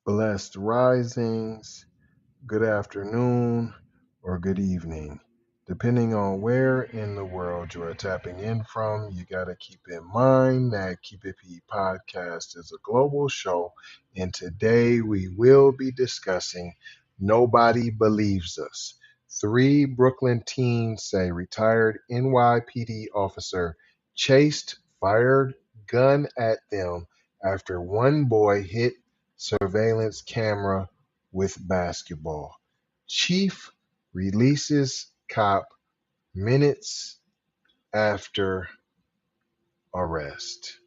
blessed risings, good afternoon, or good evening. Depending on where in the world you are tapping in from, you got to keep in mind that Keep It P podcast is a global show, and today we will be discussing Nobody Believes Us. Three Brooklyn teens say retired NYPD officer chased fired gun at them after one boy hit surveillance camera with basketball. Chief releases cop minutes after arrest.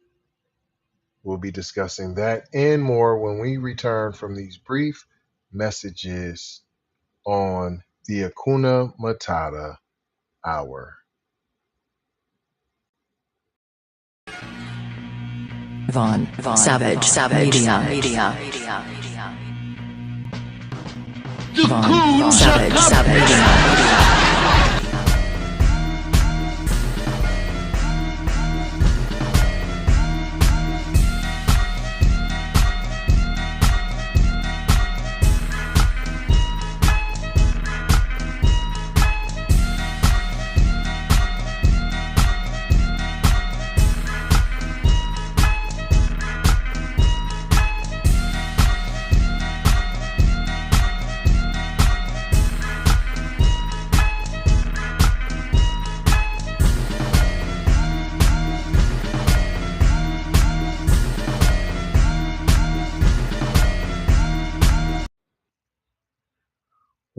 We'll be discussing that and more when we return from these brief messages on the Hakuna Matata Hour. Vaughn Savage Media. Vaughn Savage Media.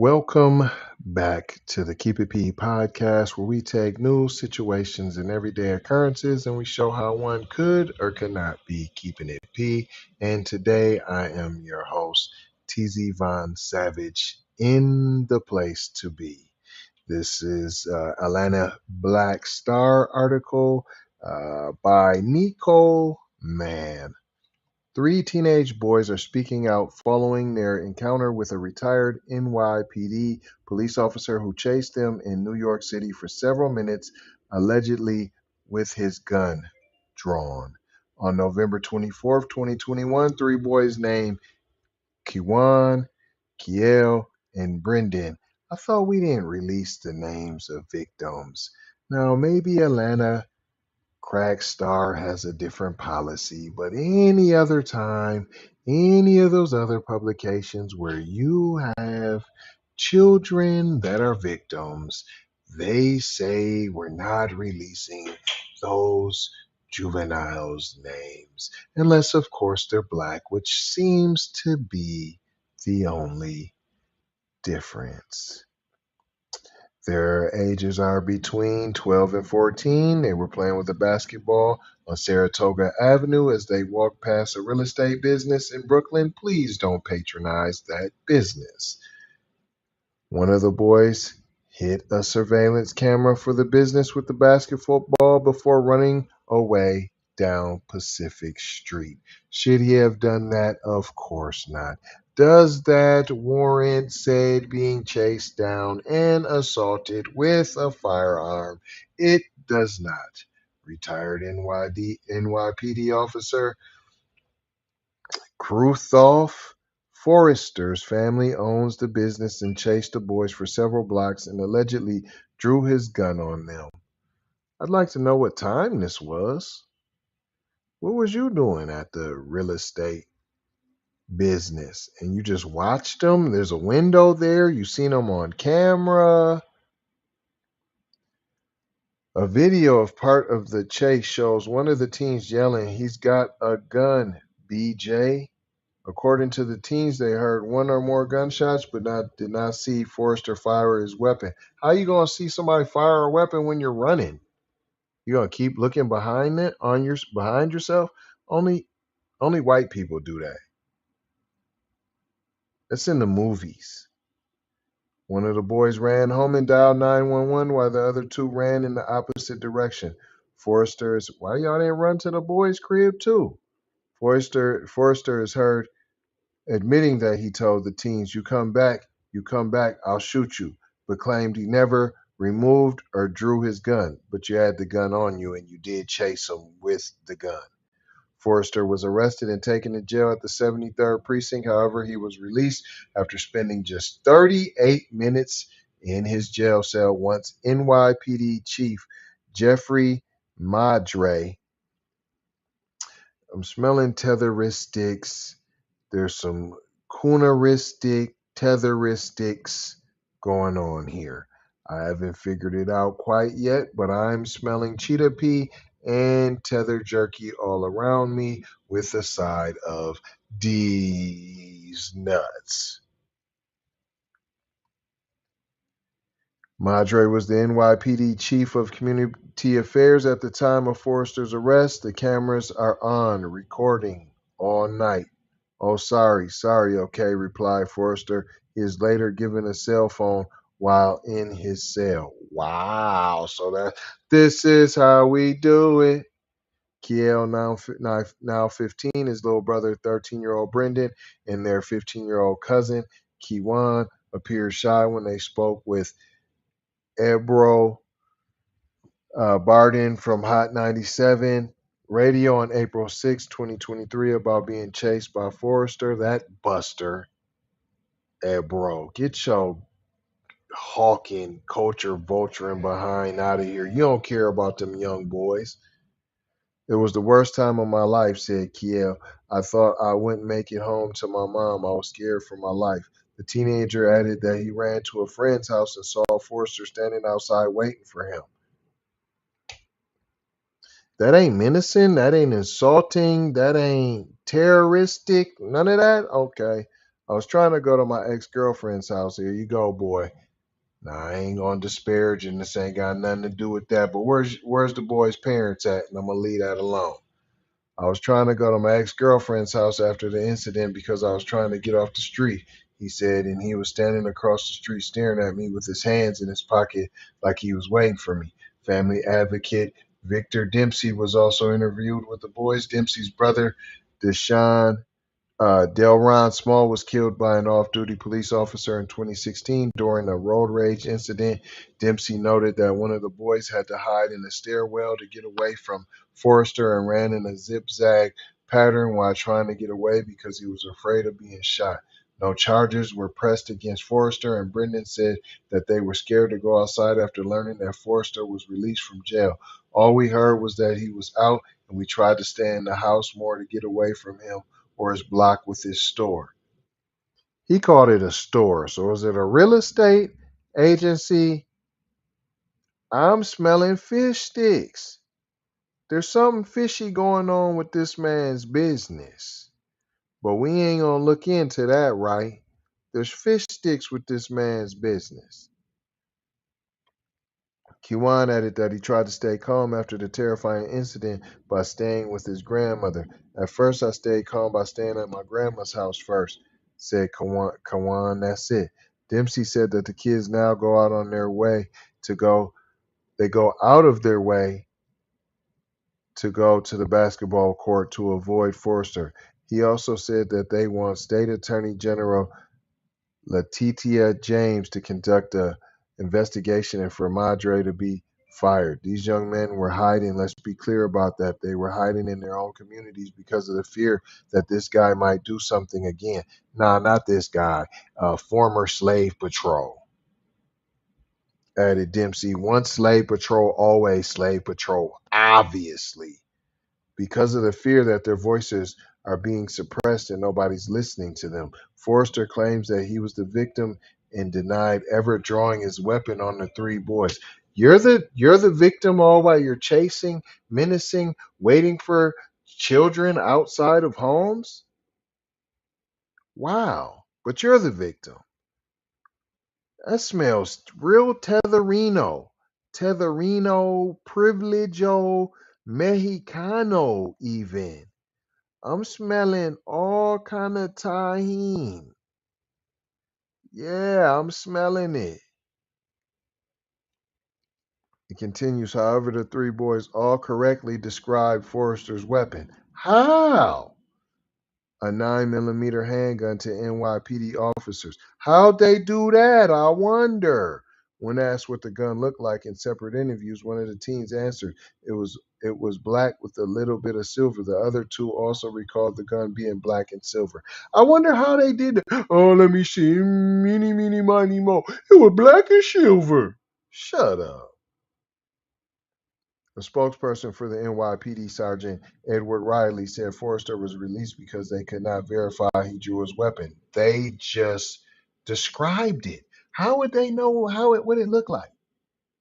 Welcome back to the Keep It P podcast, where we take news, situations, and everyday occurrences, and we show how one could or could not be keeping it P. And today I am your host, TZ Von Savage, in the place to be. This is Atlanta Black Star article by Nicole Mann. Three teenage boys are speaking out following their encounter with a retired NYPD police officer who chased them in New York City for several minutes, allegedly with his gun drawn. On November 24th, 2021, three boys named Kiwan, Kiel, and Brendan. I thought we didn't release the names of victims. Now, maybe Atlanta Crack Star has a different policy, but any other time, any of those other publications where you have children that are victims, they say we're not releasing those juveniles' names, unless, of course, they're black, which seems to be the only difference. Their ages are between 12 and 14. They were playing with a basketball on Saratoga Avenue as they walked past a real estate business in Brooklyn. Please don't patronize that business. One of the boys hit a surveillance camera for the business with the basketball before running away down Pacific Street. Should he have done that? Of course not. Does that warrant said being chased down and assaulted with a firearm? It does not. Retired NYPD officer Kruthoff Forrester's family owns the business and chased the boys for several blocks and allegedly drew his gun on them. I'd like to know what time this was. What was you doing at the real estate business? And you just watched them? There's a window there. You seen them on camera. A video of part of the chase shows one of the teens yelling, "He's got a gun, BJ." According to the teens, they heard one or more gunshots, but did not see Forrester fire his weapon. How you gonna see somebody fire a weapon when you're running? You gonna keep looking behind behind yourself? Only white people do that. That's in the movies. One of the boys ran home and dialed 911 while the other two ran in the opposite direction. Why y'all didn't run to the boys' crib too? Forrester is heard admitting that he told the teens, you come back, I'll shoot you," but claimed he never removed or drew his gun. But you had the gun on you and you did chase him with the gun. Forrester was arrested and taken to jail at the 73rd Precinct. However, he was released after spending just 38 minutes in his jail cell once NYPD Chief Jeffrey Madre. I'm smelling tetheristics. There's some cooneristic, tetheristics going on here. I haven't figured it out quite yet, but I'm smelling cheetah pea and tether jerky all around me with a side of these nuts. Madre was the NYPD chief of community affairs at the time of Forrester's arrest. The cameras are on, recording all night. Oh, sorry, okay, replied Forrester. He is later given a cell phone while in his cell. Wow, so this is how we do it. Kiel, now 15, his little brother, 13-year-old Brendan, and their 15-year-old cousin, Kiwan, appeared shy when they spoke with Ebro Barden from Hot 97 radio on April 6, 2023, about being chased by Forrester. That buster, Ebro, get your hawking, culture vulturing behind out of here. You don't care about them young boys. It was the worst time of my life, said Kiel. I thought I wouldn't make it home to my mom. I was scared for my life. The teenager added that he ran to a friend's house and saw Forrester standing outside waiting for him. That ain't menacing. That ain't insulting. That ain't terroristic. None of that? Okay. I was trying to go to my ex-girlfriend's house. Here you go, boy. Now, I ain't going to disparage, and this ain't got nothing to do with that. But where's the boy's parents at? And I'm going to leave that alone. I was trying to go to my ex-girlfriend's house after the incident because I was trying to get off the street, he said, and he was standing across the street staring at me with his hands in his pocket like he was waiting for me. Family advocate Victor Dempsey was also interviewed with the boys. Dempsey's brother, Deshaun Delron Small, was killed by an off-duty police officer in 2016 during a road rage incident. Dempsey noted that one of the boys had to hide in a stairwell to get away from Forrester and ran in a zigzag pattern while trying to get away because he was afraid of being shot. No charges were pressed against Forrester, and Brendan said that they were scared to go outside after learning that Forrester was released from jail. All we heard was that he was out, and we tried to stay in the house more to get away from him or his block with his store. He called it a store. So is it a real estate agency? I'm smelling fish sticks. There's something fishy going on with this man's business. But we ain't going to look into that, right? There's fish sticks with this man's business. Kiwan added that he tried to stay calm after the terrifying incident by staying with his grandmother. At first, I stayed calm by staying at my grandma's house first, said Kiwan. That's it. Dempsey said that the kids now go out on their way to go. They go out of their way to go to the basketball court to avoid Forrester. He also said that they want State Attorney General Letitia James to conduct an investigation and for Madre to be fired. These young men were hiding. Let's be clear about that. They were hiding in their own communities because of the fear that this guy might do something again. Nah, not this guy. Former slave patrol. Added Dempsey. Once slave patrol, always slave patrol. Obviously. Because of the fear that their voices are being suppressed and nobody's listening to them. Forrester claims that he was the victim and denied ever drawing his weapon on the three boys. You're the victim all while you're chasing, menacing, waiting for children outside of homes? Wow. But you're the victim. That smells real Tetherino. Tetherino, privilegio, Mexicano even. I'm smelling all kind of tahine. Yeah, I'm smelling it. It continues, however, the three boys all correctly described Forrester's weapon. How? A 9mm handgun to NYPD officers. How'd they do that? I wonder. When asked what the gun looked like in separate interviews, one of the teens answered it was black with a little bit of silver. The other two also recalled the gun being black and silver. I wonder how they did it. Oh, let me see. Meeny, meeny, miny, mo. It was black and silver. Shut up. A spokesperson for the NYPD Sergeant Edward Riley said Forrester was released because they could not verify he drew his weapon. They just described it. How would they know what it looked like?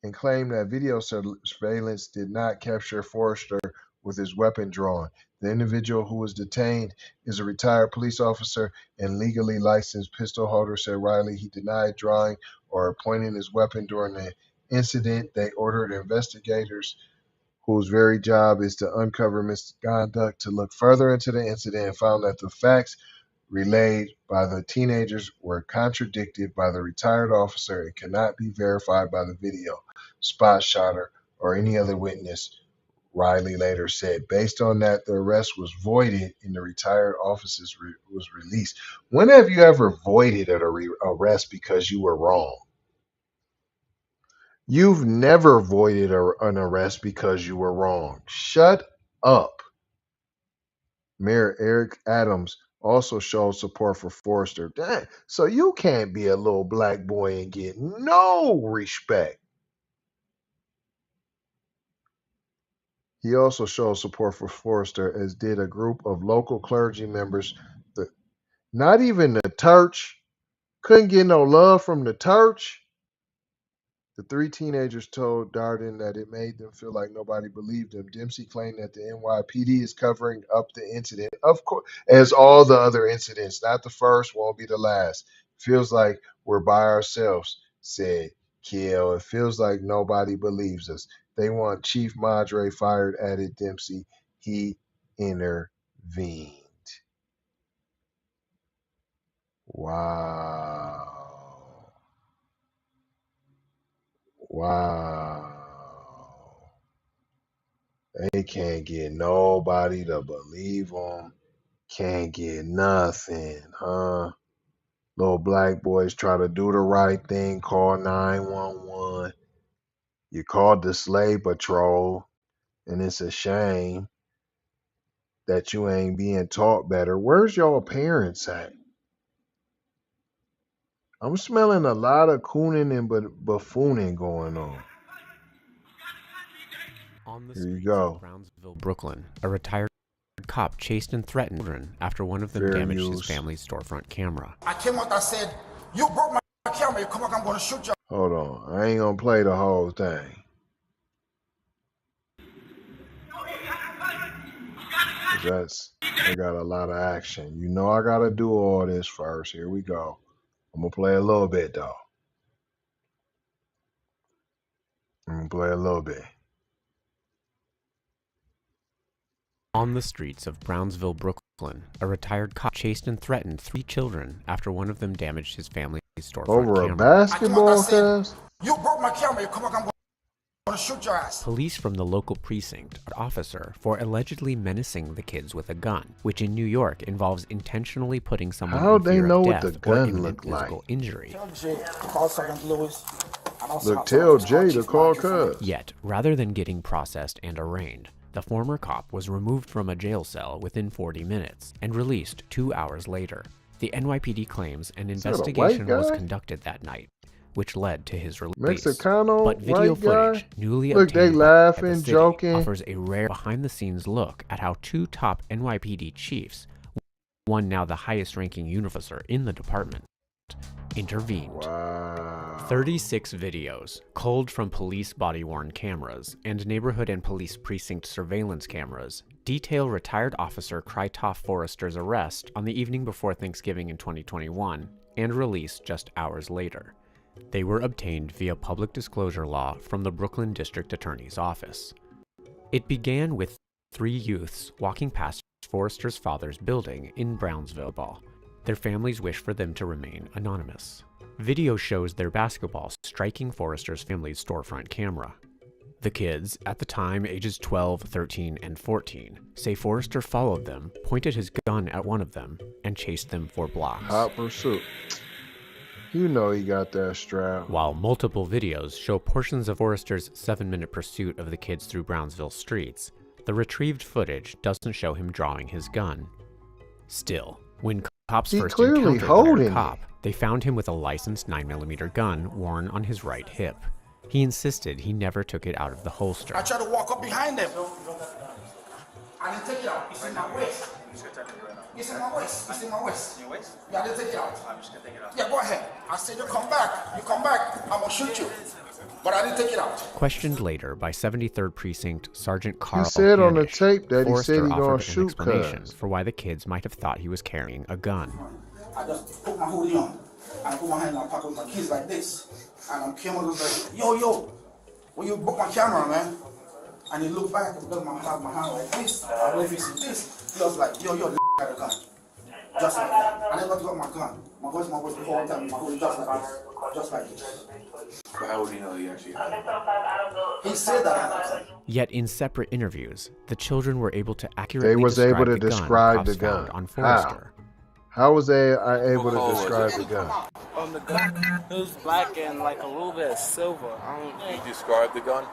And claimed that video surveillance did not capture Forrester with his weapon drawn. The individual who was detained is a retired police officer and legally licensed pistol holder, said Riley. He denied drawing or pointing his weapon during the incident. They ordered investigators whose very job is to uncover misconduct to look further into the incident and found that the facts relayed by the teenagers were contradicted by the retired officer and cannot be verified by the video, spot shotter, or any other witness, Riley later said. Based on that, the arrest was voided and the retired officer was released. When have you ever voided an arrest because you were wrong? You've never voided an arrest because you were wrong. Shut up. Mayor Eric Adams also showed support for Forrester. Dang, so you can't be a little black boy and get no respect. He also showed support for Forrester, as did a group of local clergy members. Not even the church. Couldn't get no love from the church. The three teenagers told Darden that it made them feel like nobody believed them. Dempsey claimed that the NYPD is covering up the incident, of course, as all the other incidents. Not the first, won't be the last. Feels like we're by ourselves, said Kiel. It feels like nobody believes us. They want Chief Madre fired, added Dempsey. He intervened. Wow. Wow. They can't get nobody to believe them. Can't get nothing, huh? Little black boys try to do the right thing, call 911. You called the slave patrol, and it's a shame that you ain't being taught better. Where's your parents at? I'm smelling a lot of cooning and buffooning going on. On the Here you streets go. of Brownsville, Brooklyn, a retired cop chased and threatened children after one of them Fair damaged use. his family's storefront camera. I came out, I said, you broke my camera, you come back, I'm going to shoot you. Hold on. I ain't gonna play the whole thing. They got a lot of action. You know I gotta do all this first. Here we go. I'm gonna play a little bit though. On the streets of Brownsville, Brooklyn, a retired cop chased and threatened 3 children after one of them damaged his family's storefront Over camera. a basketball cast? You broke my camera, you come back, I'm going to shoot your ass. Police from the local precinct are officer for allegedly menacing the kids with a gun, which in New York involves intentionally putting someone How'd in they fear know of what death the or gun imminent looked like? physical injury. Call Sergeant Lewis. Look, tell Jay to call Cuz. Yet, rather than getting processed and arraigned, the former cop was removed from a jail cell within 40 minutes and released 2 hours later. The NYPD claims an Is that a white investigation was guy? conducted that night, which led to his release. Mexicano But video white guy? footage newly Look, they obtained by laughing, the city joking. offers a rare behind-the-scenes look at how 2 top NYPD chiefs, one now the highest-ranking officer in the department, intervened. Wow. 36 videos, culled from police body-worn cameras and neighborhood and police precinct surveillance cameras, detail retired officer Krytoff Forrester's arrest on the evening before Thanksgiving in 2021 and release just hours later. They were obtained via public disclosure law from the Brooklyn District Attorney's Office. It began with 3 youths walking past Forrester's father's building in Brownsville. Their families wish for them to remain anonymous. Video shows their basketball striking Forrester's family's storefront camera. The kids, at the time ages 12, 13, and 14, say Forrester followed them, pointed his gun at one of them, and chased them for blocks. Hot pursuit. You know he got that strap. While multiple videos show portions of Forrester's 7-minute pursuit of the kids through Brownsville streets, the retrieved footage doesn't show him drawing his gun. Still, when cops He first clearly encountered holding the it. cop, they found him with a licensed 9mm gun worn on his right hip. He insisted he never took it out of the holster. I tried to walk up behind them. I didn't take it out. It's in my waist. It's in my waist. It's in my waist. Your waist? Yeah, I didn't take it out. I'm just gonna take it out. Yeah, go ahead. I said you come back. You come back. I'm gonna shoot you. But I didn't take it out. Questioned later by 73rd Precinct Sergeant Carl He said on the Hanisch, tape that he Forrester said he offered gonna an shoot explanation cuz. for why the kids might have thought he was carrying a gun. I just put my hoodie on. And I put my hand in my pocket with my keys like this. And I'm camera was like, yo, when you book my camera, man. And he looked back and looked my hand like this. I believe he see this. He was like, yo, got a gun. Just like that. I never got my gun. My voice the whole time. My hoodie just like this. Just like this. But how would he know he actually had it? He said that I had a gun. Yet in separate interviews, the children were able to accurately They was able to describe cops the gun. found on Forrester. How was they able to describe the gun? On the gun, it was black and like a little bit of silver. He described the gun?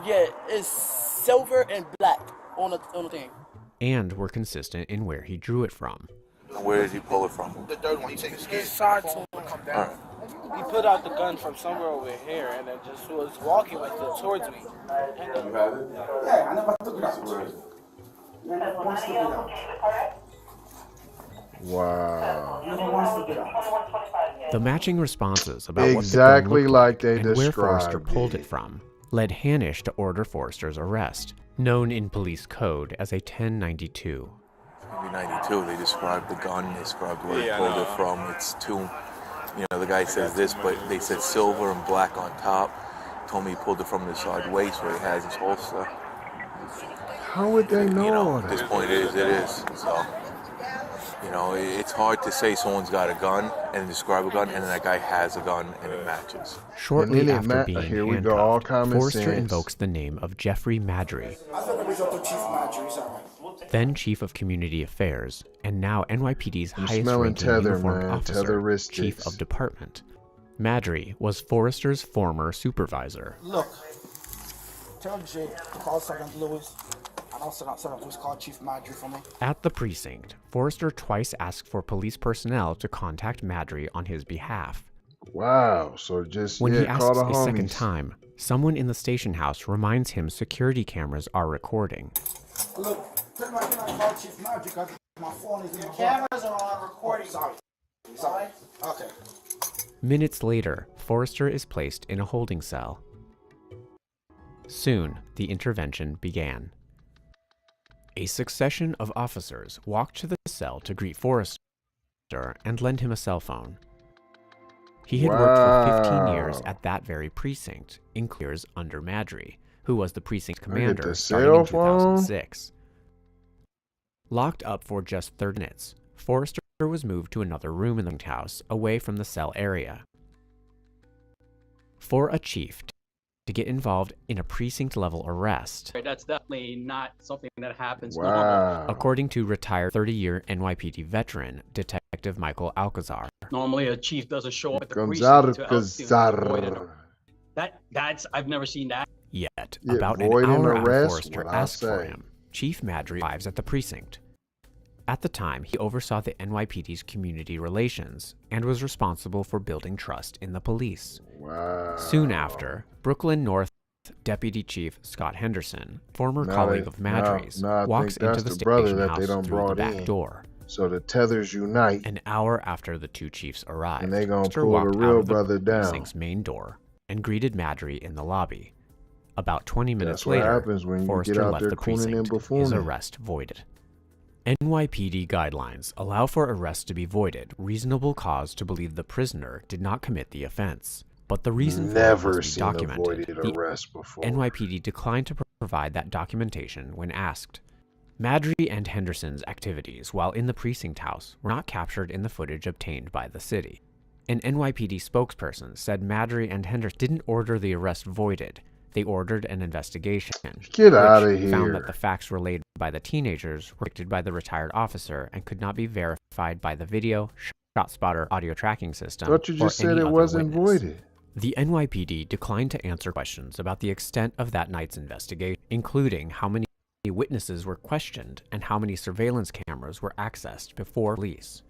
Yeah, it's silver and black on the thing. And were consistent in where he drew it from. And where did he pull it from? The third one, he said His side tool. Alright. He put out the gun from somewhere over here and then just was walking with it towards me. You have it? Yeah, I never took it out. Where is it? Never once took it out. Wow. Never once took it out. The matching responses about Exactly what the gun looked like they and where Forrester described pulled it. it from led Hanisch to order Forrester's arrest, known in police code as a 1092. Maybe 92. They described the gun, they described where he pulled it from. It's two, the guy says this, but they said silver and black on top. Told me he pulled it from the side waist where he has his holster. How would they know all At this that? point it is. So, it's hard to say someone's got a gun and describe a gun, and then that guy has a gun and it matches. Shortly And then after being here we go, all handcuffed, common Forrester sense. invokes the name of Jeffrey Madry, I thought it was up to Chief Marjorie, sorry. then Chief of Community Affairs, and now NYPD's I'm highest smelling ranking tether, uniformed man. officer, Tetheristics. Chief of Department. Madry was Forrester's former supervisor. Look, tell Jay to call Sergeant Lewis, and also Sergeant Lewis call Chief Marjorie for me. At the precinct, Forrester twice asked for police personnel to contact Madry on his behalf. Wow. So just When he call asks the a second homies. time, someone in the station house reminds him security cameras are recording. Look, tell me I cannot call Chief Marjorie because my phone is in my Cameras are on recording. Sorry. Okay. Minutes later, Forrester is placed in a holding cell. Soon, the intervention began. A succession of officers walked to the cell to greet Forrester and lend him a cell phone. He had worked for 15 years Wow. at that very precinct, in clears under Madry, who was the precinct I get commander the starting in cell phone? 2006. Locked up for just 30 minutes, Forrester was moved to another room in the house away from the cell area. For a chief to get involved in a precinct-level arrest, That's definitely not something that happens normal. Wow. according to retired 30-year NYPD veteran Detective Michael Alcazar. Normally, a chief doesn't show up at the Gonzar precinct to avoid it. Kazar. That's I've never seen that. Yet, Yeah, about an void an hour after arrest, Forrester what I asked for say. him, Chief Madry arrives at the precinct. At the time, he oversaw the NYPD's community relations and was responsible for building trust in the police. Wow. Soon after, Brooklyn North Deputy Chief Scott Henderson, former Now colleague they- of Madry's, now I walks think into that's the the brother station that house they done through the brought back in. door. So the tethers unite, An hour after the two chiefs arrived, and they gonna Forrester pull walked the out real of the brother down. precinct's main door and greeted Madry in the lobby. About 20 minutes That's what later, happens when you Forrester get out left there the cooning and precinct, his buffooning. arrest voided. NYPD guidelines allow for arrests to be voided, reasonable cause to believe the prisoner did not commit the offense. But the reason for it Never must be seen a documented. voided The arrest before. NYPD declined to provide that documentation when asked. Madry and Henderson's activities while in the precinct house were not captured in the footage obtained by the city. An NYPD spokesperson said Madry and Henderson didn't order the arrest voided. They ordered an investigation, Get which outta found here. that the facts relayed by the teenagers were dictated by the retired officer and could not be verified by the video ShotSpotter audio tracking system. Thought you just or any said it other wasn't witness. voided. The NYPD declined to answer questions about the extent of that night's investigation, including how many witnesses were questioned and how many surveillance cameras were accessed before police.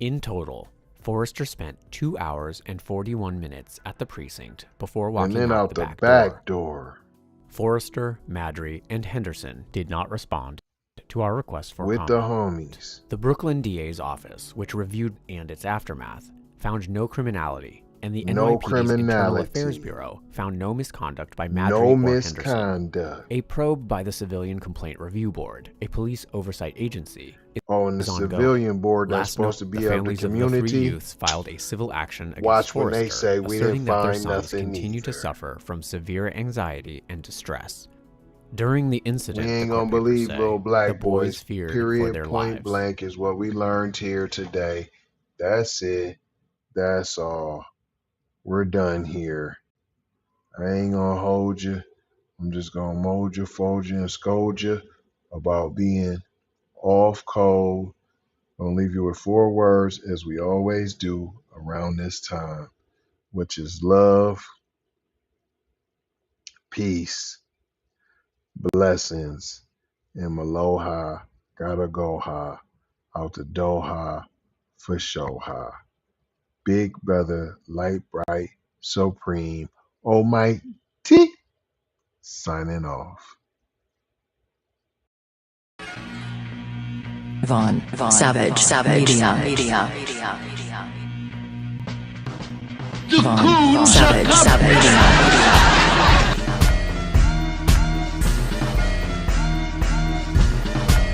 In total, Forrester spent 2 hours and 41 minutes at the precinct before walking And then out the back back door. Forrester, Madry, and Henderson did not respond to our request for With comment. the homies. The Brooklyn DA's office, which reviewed and its aftermath, found no criminality, and the No NYPD's Internal criminality. Affairs Bureau found no misconduct by Madry No or Henderson. misconduct. A probe by the Civilian Complaint Review Board, a police oversight agency, Oh, and the is ongoing. civilian board that's Last supposed note, to be the of the families of the three community. youths filed a civil action against Watch when Forrester, they say we asserting didn't that their find sons nothing continue to either. suffer from severe anxiety and distress. During the incident, We ain't the gonna court papers believe say, little black the boys boys. feared for Period. their Point lives. blank is what we learned here today. That's it. That's all. We're done here. I ain't gonna hold you. I'm just gonna mold you, fold you, and scold you about being off code. Gonna leave you with 4 words, as we always do around this time, which is love, peace, blessings, and aloha. Gotta go ha. Out the Doha for show ha. Big brother, light bright, supreme, almighty, signing off. Vaughn, Savage, Media. Vaughn, Savage, Media.